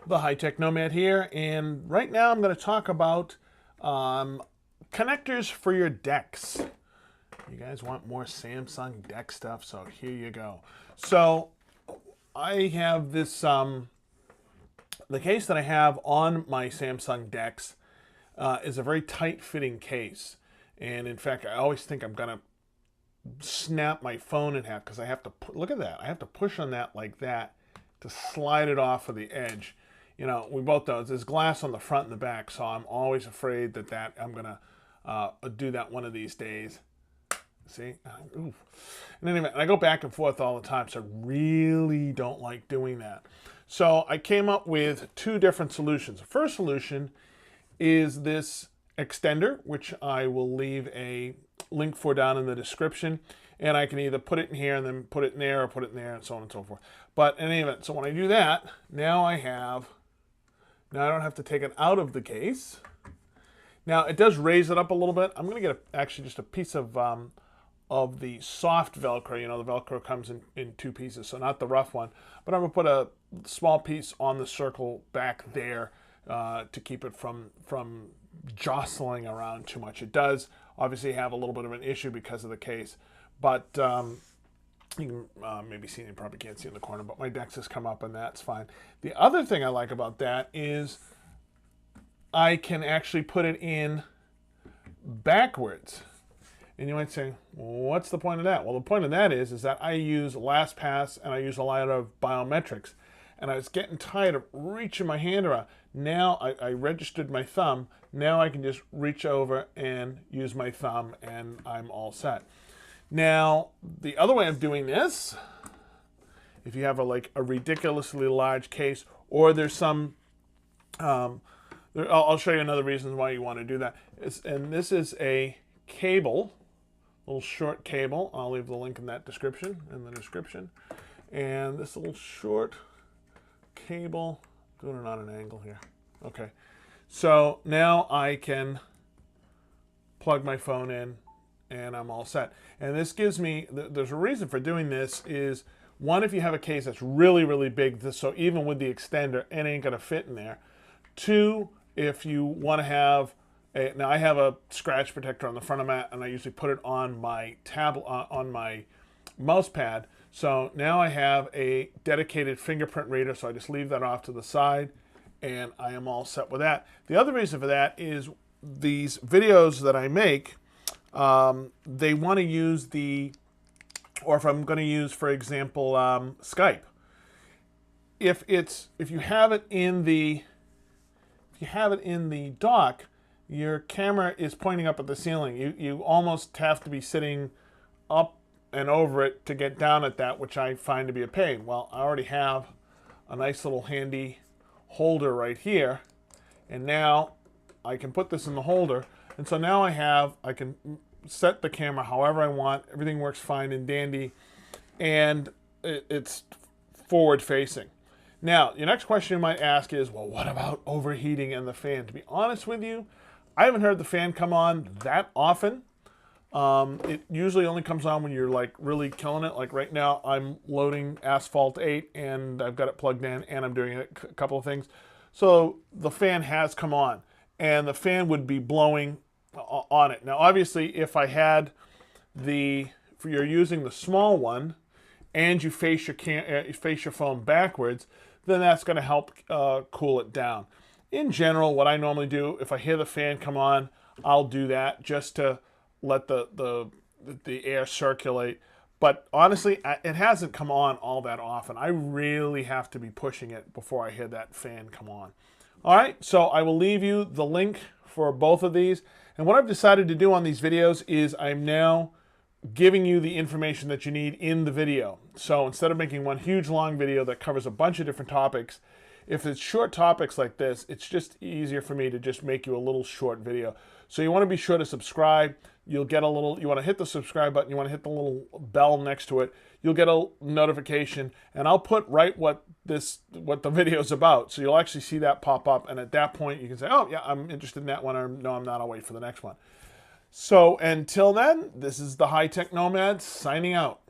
The High-Tech Nomad here, and right now I'm going to talk about connectors for your decks. You guys want more Samsung deck stuff, so here you go. So I have this, the case that I have on my Samsung decks is a very tight-fitting case. And in fact, I always think I'm going to snap my phone in half because I have to, look at that, I have to push on that like that to slide it off of the edge. You know, we both know there's glass on the front and the back, so I'm always afraid that I'm gonna do that one of these days. See, oof. And anyway, I go back and forth all the time, so I really don't like doing that. So I came up with two different solutions. The first solution is this extender, which I will leave a link for down in the description. And I can either put it in here and then put it in there, or put it in there, and so on and so forth. But in any event, so when I do that, now I don't have to take it out of the case. Now it does raise it up a little bit. I'm going to get actually just a piece of the soft Velcro. You know, the Velcro comes in two pieces, so not the rough one. But I'm going to put a small piece on the circle back there to keep it from jostling around too much. It does obviously have a little bit of an issue because of the case, but you can maybe see, you probably can't see in the corner, but my decks has come up and that's fine. The other thing I like about that is I can actually put it in backwards. And you might say, well, what's the point of that? Well, the point of that is that I use LastPass and I use a lot of biometrics. And I was getting tired of reaching my hand around. Now I registered my thumb. Now I can just reach over and use my thumb and I'm all set. Now, the other way of doing this, if you have like a ridiculously large case, or there's some, I'll show you another reason why you want to do that. And this is a cable, little short cable. I'll leave the link in the description. And this little short cable, doing it on an angle here. Okay, so now I can plug my phone in and I'm all set. And this gives me, there's a reason for doing this is, one, if you have a case that's really, really big, so even with the extender, it ain't gonna fit in there. Two, if you wanna have, now I have a scratch protector on the front of that, and I usually put it on my tablet, on my mouse pad. So now I have a dedicated fingerprint reader, so I just leave that off to the side, and I am all set with that. The other reason for that is these videos that I make, they want to use or if I'm going to use, for example, Skype. If you have it in the dock, your camera is pointing up at the ceiling. You almost have to be sitting up and over it to get down at that, which I find to be a pain. Well, I already have a nice little handy holder right here, and now I can put this in the holder. And so now I can set the camera however I want. Everything works fine and dandy, and it's forward facing. Now, your next question you might ask is, well, what about overheating and the fan? To be honest with you, I haven't heard the fan come on that often. It usually only comes on when you're like really killing it. Like right now, I'm loading Asphalt 8 and I've got it plugged in and I'm doing a couple of things. So the fan has come on, and the fan would be blowing on it. Now, obviously, if you're using the small one and you face your phone backwards, then that's going to help cool it down. In general, what I normally do, if I hear the fan come on, I'll do that just to let the air circulate. But honestly, it hasn't come on all that often. I really have to be pushing it before I hear that fan come on. All right, so I will leave you the link for both of these. And what I've decided to do on these videos is I'm now giving you the information that you need in the video. So instead of making one huge long video that covers a bunch of different topics, if it's short topics like this, it's just easier for me to just make you a little short video. So you want to be sure to subscribe. You'll get a little, you want to hit the subscribe button, you want to hit the little bell next to it. You'll get a notification, and I'll put right what the video is about. So you'll actually see that pop up, and at that point you can say, oh yeah, I'm interested in that one, or no, I'm not, I'll wait for the next one. So until then, this is the High Tech Nomad signing out.